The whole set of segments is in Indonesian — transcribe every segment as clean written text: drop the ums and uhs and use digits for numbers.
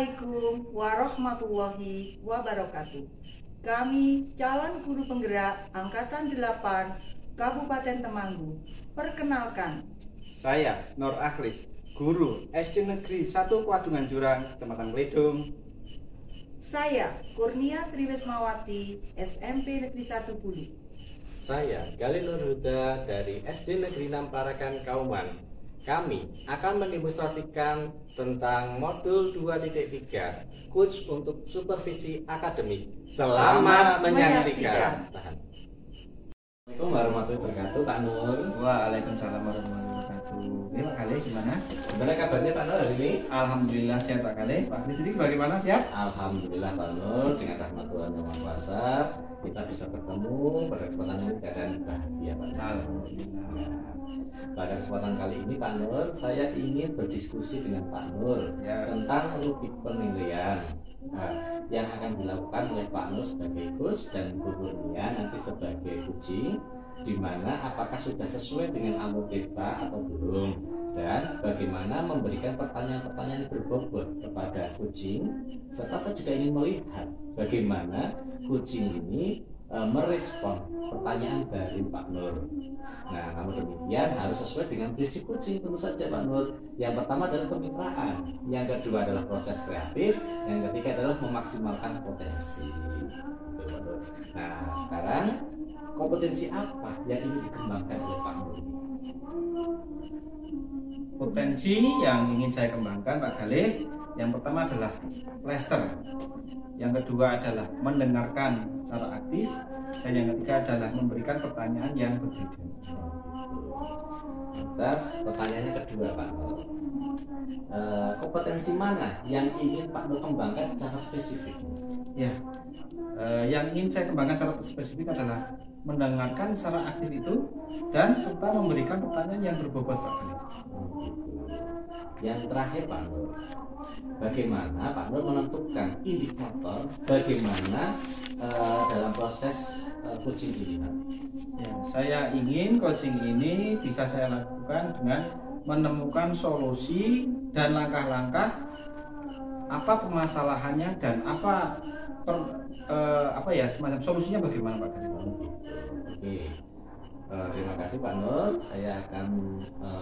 Assalamualaikum warahmatullahi wabarakatuh. Kami calon guru penggerak Angkatan 8 Kabupaten Temanggung. Perkenalkan, saya Nur Akhlis, guru SD Negeri 1 Kwadungan Jurang, Kecamatan Kledung. saya Kurnia Triwismawati, SMP Negeri 1 Bulu. Saya Galih Nur Huda dari SD Negeri 6 Parakan Kauman. Kami akan mendemonstrasikan tentang modul 2.3 Coach untuk Supervisi Akademik. Selamat menyaksikan. Assalamualaikum warahmatullahi wabarakatuh, Pak Nur. Waalaikumsalam warahmatullahi wabarakatuh. Ini Pak Galih gimana? Gimana kabarnya Pak Nur hari ini? Alhamdulillah sehat Pak Galih. Pak Galih sendiri bagaimana, sehat? Alhamdulillah Pak Nur, dengan rahmat Tuhan Yang Maha Kuasa kita bisa bertemu pada kesempatan ini keadaan bahagia Pak Nur. Alhamdulillah. Pada kesempatan kali ini Pak Nur, saya ingin berdiskusi dengan Pak Nur tentang rubrik penilaian yang akan dilakukan oleh Pak Nur sebagai coach dan Bu Kurnia nanti sebagai coaching, di mana apakah sudah sesuai dengan alur kita atau belum, dan bagaimana memberikan pertanyaan-pertanyaan berbobot kepada coaching, serta saya juga ingin melihat bagaimana coaching ini merespon pertanyaan dari Pak Nur. Nah, namun demikian harus sesuai dengan prinsip coaching tentu saja Pak Nur. Yang pertama adalah kemitraan, yang kedua adalah proses kreatif, yang ketiga adalah memaksimalkan potensi. Nah, sekarang kompetensi apa yang ingin dikembangkan oleh Pak Nur? Potensi yang ingin saya kembangkan Pak Galih, yang pertama adalah plaster, yang kedua adalah mendengarkan secara aktif, dan yang ketiga adalah memberikan pertanyaan yang berbeda. Terus pertanyaannya kedua Pak Nur, kompetensi mana yang ingin Pak Nur kembangkan secara spesifik? Ya, yang ingin saya kembangkan secara spesifik adalah mendengarkan secara aktif itu dan serta memberikan pertanyaan yang berbobot Pak Galih. Yang terakhir Pak Nur, bagaimana Pak Nur menentukan indikator bagaimana dalam proses coaching ini? Ya, saya ingin coaching ini bisa saya lakukan dengan menemukan solusi dan langkah-langkah apa permasalahannya dan apa semacam solusinya bagaimana Pak Galih. Oke. Terima kasih Pak Nur. Saya akan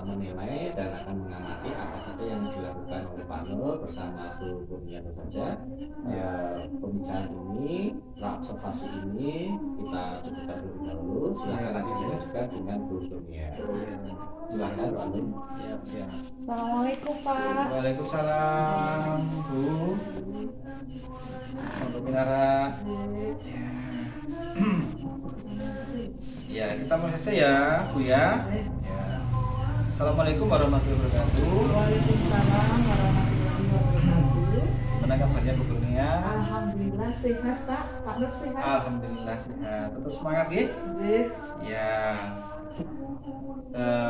menilai dan akan mengamati apa saja yang dilakukan oleh Pak Nur bersama Bu Kurnia saja. Pembicaraan ini, observasi ini kita cukupkan terlebih dahulu. Silakan nanti dilanjutkan dengan Bu Kurnia. Silakan Pak Nur. Ya. Assalamualaikum Pak. Waalaikumsalam Bu. Untuk Minara. Ya, kita mulai saja ya, Bu ya. Assalamualaikum warahmatullahi wabarakatuh. Waalaikumsalam warahmatullahi wabarakatuh. Gimana kabarnya Bu Kurnia? Alhamdulillah sehat Pak. Pak Nur sehat? Alhamdulillah sehat. Tetap semangat ya. Ya.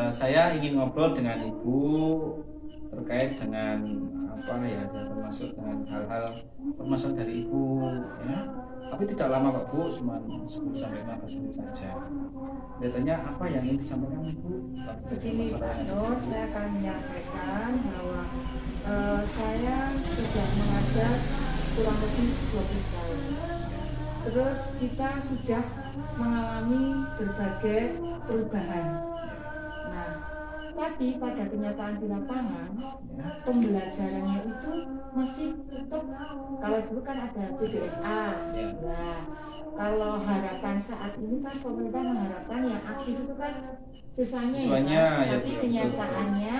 Saya ingin ngobrol dengan Ibu terkait dengan termasuk dengan hal-hal permasalahan dari Ibu ya. Tapi tidak lama Pak Bu, cuma 10 sampai 15 menit saja. Datanya apa yang ingin disampaikan Ibu? Begini Pak Nur, saya akan menyampaikan bahwa saya sudah mengajar kurang lebih 20 tahun. Terus kita sudah mengalami berbagai perubahan. Nah, tapi pada kenyataan di lapangan, pembelajarannya itu masih tetap, kalau dulu kan ada TDSA. Nah, kalau harapan saat ini kan pemerintah mengharapkan yang aktif itu kan siswanya ya, tapi kenyataannya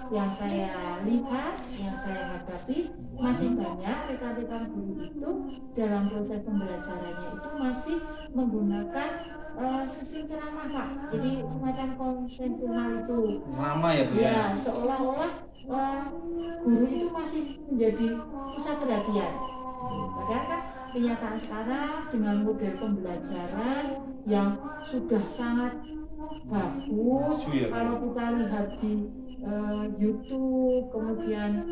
yang saya lihat, yang saya hadapi masih banyak rekan-rekan guru itu dalam proses pembelajarannya itu masih menggunakan sistem ceramah Pak, jadi semacam konvensional itu. Lama ya Bu ya? Ya, seolah-olah guru itu masih menjadi pusat perhatian. Padahal kan kenyataan sekarang dengan model pembelajaran yang sudah sangat bagus, kalau kita lihat di YouTube, kemudian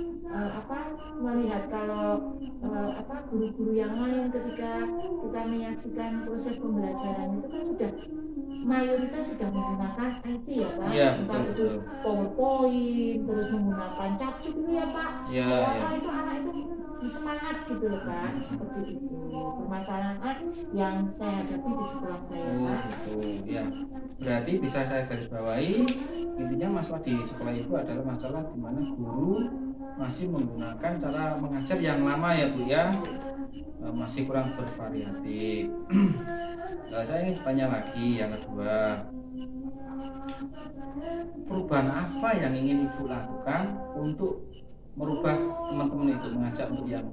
melihat kalau guru-guru yang lain ketika kita menyaksikan proses pembelajaran itu kan sudah mayoritas sudah menggunakan IT ya Pak, entah itu PowerPoint, terus menggunakan capcuk itu ya Pak, itu anak itu semangat gitu loh Pak, seperti itu permasalahan yang saya hadapi di sekolah saya Pak. Gitu ya. Berarti bisa saya garis bawahi, intinya masalah di sekolah itu adalah masalah di mana guru masih menggunakan cara mengajar yang lama ya Bu ya, masih kurang bervariatif. Saya ingin tanya lagi yang kedua, perubahan apa yang ingin Ibu lakukan untuk merubah teman-teman itu, mengajak untuk yang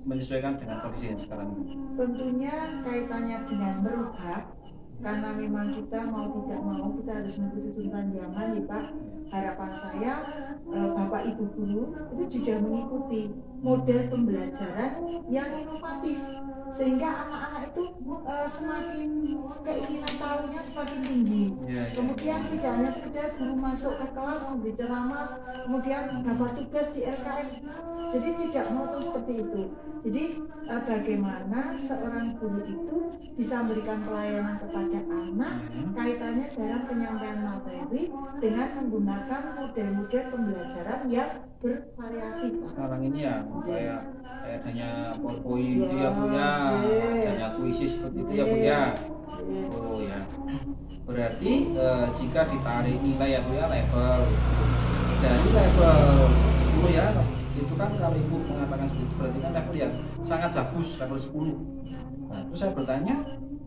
menyesuaikan dengan kondisi yang sekarang ini? Tentunya kaitannya dengan merubah, karena memang kita mau tidak mau kita harus mengikuti tuntutan zaman ya Pak. Harapan saya Bapak Ibu guru itu juga mengikuti model pembelajaran yang inovatif, sehingga anak-anak itu semakin keinginan tahunya semakin tinggi. Kemudian tidak hanya sekedar guru masuk ke kelas memberi ceramah, kemudian dapat tugas di LKS, jadi tidak monoton seperti itu. Jadi bagaimana seorang guru itu bisa memberikan pelayanan kepada anak kaitannya dalam penyampaian materi dengan menggunakan model-model pembelajaran yang bervariatif. Sekarang ini ya kayak adanya PowerPoint gitu ya Bu ya, adanya puisi seperti itu ya Bu ya. Oh ya, berarti jika ditarik nilai ya Bu ya, level dari level 10 ya, itu kan kalau Ibu mengatakan seperti itu berarti kan level yang sangat bagus, level 10. Nah terus saya bertanya,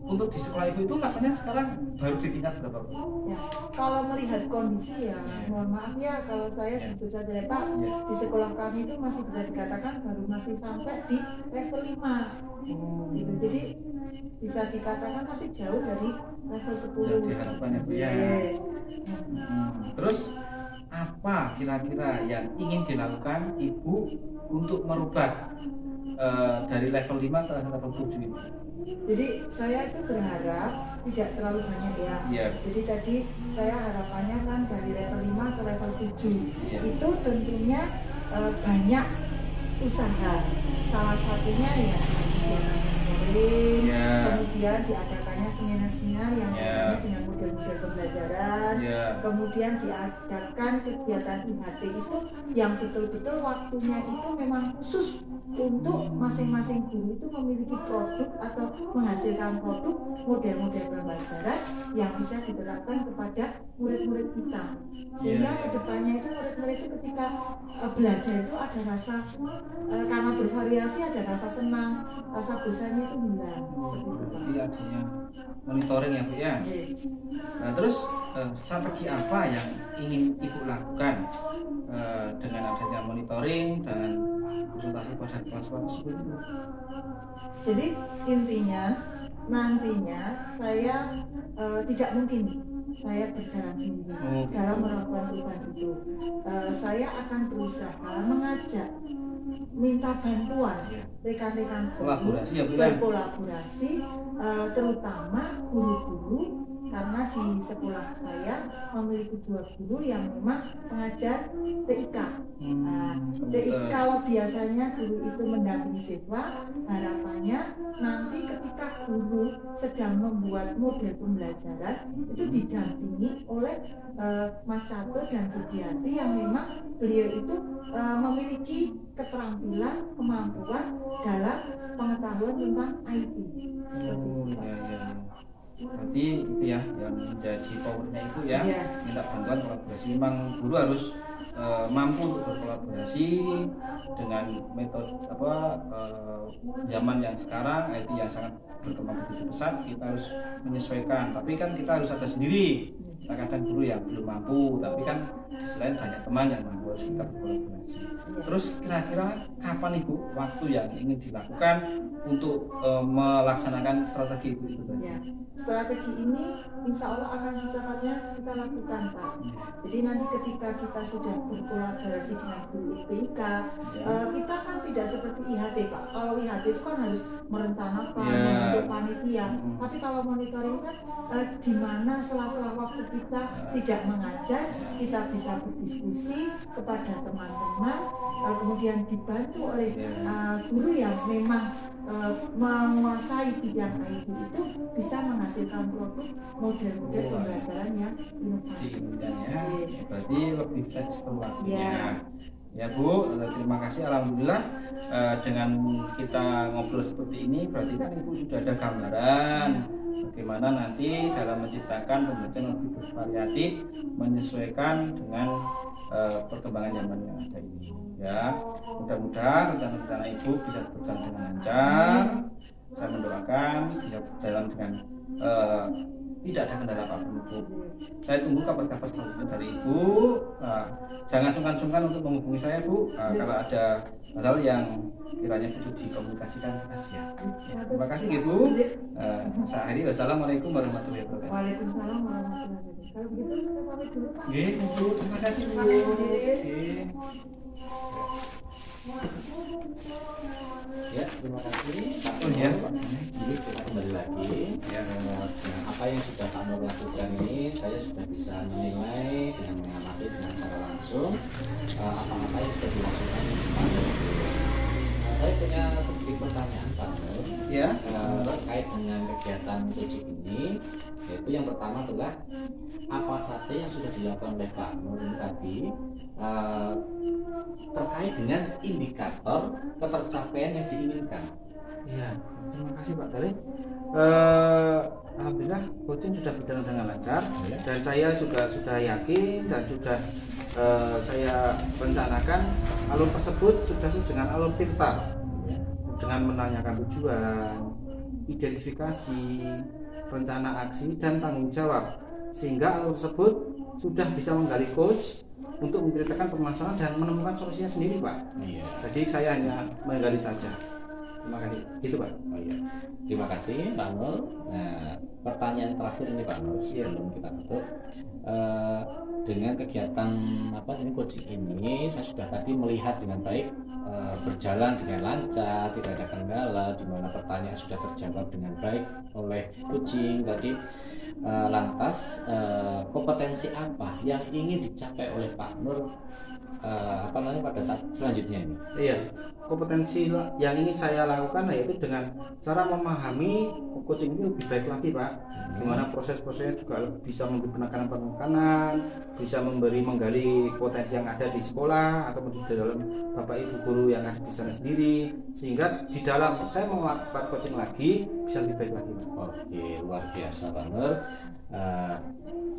untuk di sekolah itu levelnya sekarang baru di tingkat berapa Bu? Ya, kalau melihat kondisi ya, mohon maaf ya kalau saya jujur saja ya Pak, di sekolah kami itu masih bisa dikatakan baru masih sampai di level 5 gitu. Jadi bisa dikatakan masih jauh dari level 10 yang diharapkan ya Bu ya. Terus apa kira-kira yang ingin dilakukan Ibu untuk merubah dari level 5 ke level 7 ini? Jadi saya itu berharap tidak terlalu banyak ya. Jadi tadi saya harapannya kan dari level 5 ke level 7 itu tentunya banyak usaha. Salah satunya ya kemudian diadakannya seminar-seminar yang kaitannya dengan model-model pembelajaran, kemudian diadakan kegiatan IHT itu yang betul-betul waktunya itu memang khusus untuk masing-masing guru itu memiliki produk atau menghasilkan produk model-model pembelajaran yang bisa diterapkan kepada murid-murid kita, sehingga kedepannya itu murid-murid itu ketika belajar itu ada rasa karena bervariasi, ada rasa senang, rasa bosannya itu hilang. Berarti artinya monitoring ya Bu ya. Nah terus strategi apa yang ingin Ibu lakukan dengan adanya monitoring dan konsultasi pada kelas-kelas seperti itu? Jadi intinya nantinya saya tidak mungkin saya berjalan sendiri dalam melakukan perubahan itu. Saya akan berusaha mengajak, minta bantuan rekan-rekan guru berkolaborasi, terutama guru-guru, karena di sekolah saya memiliki 2 guru yang memang mengajar TIK. TIK kalau biasanya guru itu mendampingi siswa, harapannya nanti ketika guru sedang membuat model pembelajaran itu didampingi oleh Mas Cato dan Bu Diati yang memang beliau itu memiliki keterampilan, kemampuan dalam pengetahuan tentang IT. Berarti itu ya yang menjadi powernya itu ya, minta bantuan kolaborasi. Memang guru harus mampu untuk berkolaborasi dengan metode zaman yang sekarang, IT yang sangat berkembang begitu pesat. Kita harus menyesuaikan, tapi kan kita harus ada sendiri. Kadang guru yang belum mampu, tapi kan di selain banyak teman yang mampu, harus kita berkolaborasi. Terus kira-kira kapan Ibu waktu yang ingin dilakukan untuk melaksanakan strategi itu? Strategi ini insya Allah akan secepatnya kita lakukan Pak. Jadi nanti ketika kita sudah berkolaborasi dengan guru IPK, kita kan tidak seperti IHT Pak. Kalau IHT itu kan harus merencanakan, membentuk panitia. Tapi kalau monitoring kan di mana sela-sela waktu kita tidak mengajar, kita bisa berdiskusi kepada teman-teman, kemudian dibantu oleh guru yang memang menguasai bidang IT itu bisa menghasilkan produk model-model pembelajaran yang inovatif. Berarti lebih fleksibel waktunya. Ya Bu, terima kasih. Alhamdulillah dengan kita ngobrol seperti ini berarti kan Ibu sudah ada gambaran bagaimana nanti dalam menciptakan pembelajaran lebih bervariatif menyesuaikan dengan perkembangan zaman yang ada ini. Ya, mudah-mudahan rencana-rencana Ibu bisa berjalan dengan lancar. Saya mendoakan bisa berjalan dengan tidak ada kendala apapun Bu. Saya tunggu kabar-kabar selanjutnya dari Ibu. Jangan sungkan-sungkan untuk menghubungi saya Bu. Kalau ada hal yang kiranya butuh dikomunikasikan, kita siap. Ya, terima kasih Ibu. Saya akhiri. Wassalamualaikum warahmatullahi wabarakatuh. Waalaikumsalam warahmatullahi wabarakatuh. Kalau begitu saya pamit dulu Pak. Nggih, Bu. Terima kasih Bu. Terima kasih. Nggih. Ya, terima kasih Pak Oh iya, Nur. Pak. Jadi kita kembali lagi Ya. dengan apa yang sudah Pak Nur lakukan ini, saya sudah bisa menilai dengan mengamati dengan secara langsung apa-apa yang sudah dilakukan Pak Nur. Saya punya sedikit pertanyaan Pak Nur Ya. terkait dengan kegiatan coaching ini, yaitu yang pertama adalah apa saja yang sudah dilakukan oleh Pak Nur ini tadi terkait dengan indikator ketercapaian yang diinginkan. Iya, terima kasih Pak Dali. Alhamdulillah coaching sudah berjalan dengan lancar dan saya juga sudah yakin dan sudah saya rencanakan alur tersebut sudah dengan alur pintar dengan menanyakan tujuan, identifikasi, rencana aksi dan tanggung jawab sehingga alur tersebut sudah bisa menggali coach untuk menceritakan permasalahan dan menemukan solusinya sendiri Pak. Iya. Jadi saya hanya menggali saja. Terima kasih. Gitu Pak. Oh iya. Terima kasih Pak Nur. Nah, pertanyaan terakhir ini Pak Nur sebelum kita tutup. Dengan kegiatan ini coaching ini, saya sudah tadi melihat dengan baik berjalan dengan lancar, tidak ada kendala, di mana pertanyaan sudah terjawab dengan baik oleh coaching tadi. Lantas kompetensi apa yang ingin dicapai oleh Pak Nur pada saat selanjutnya ini? Iya, kompetensi yang ingin saya lakukan yaitu dengan cara memahami coaching ini lebih baik lagi Pak. Gimana proses-prosesnya juga bisa memberi penekanan, bisa menggali potensi yang ada di sekolah atau di dalam Bapak Ibu guru yang ada di sana sendiri, sehingga di dalam saya melakukan coaching lagi bisa lebih baik lagi Pak. Oke, luar biasa Pak Nur.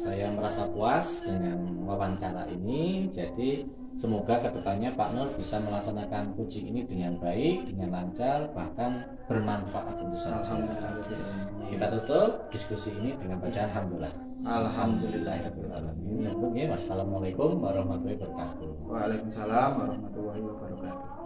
Saya merasa puas dengan wawancara ini. Jadi semoga kedepannya Pak Nur bisa melaksanakan coaching ini dengan baik, dengan lancar, bahkan bermanfaat untuk saya. Kita tutup diskusi ini dengan bacaan alhamdulillah. Alhamdulillahirobbilalamin. Wassalamualaikum warahmatullahi wabarakatuh. Waalaikumsalam warahmatullahi wabarakatuh.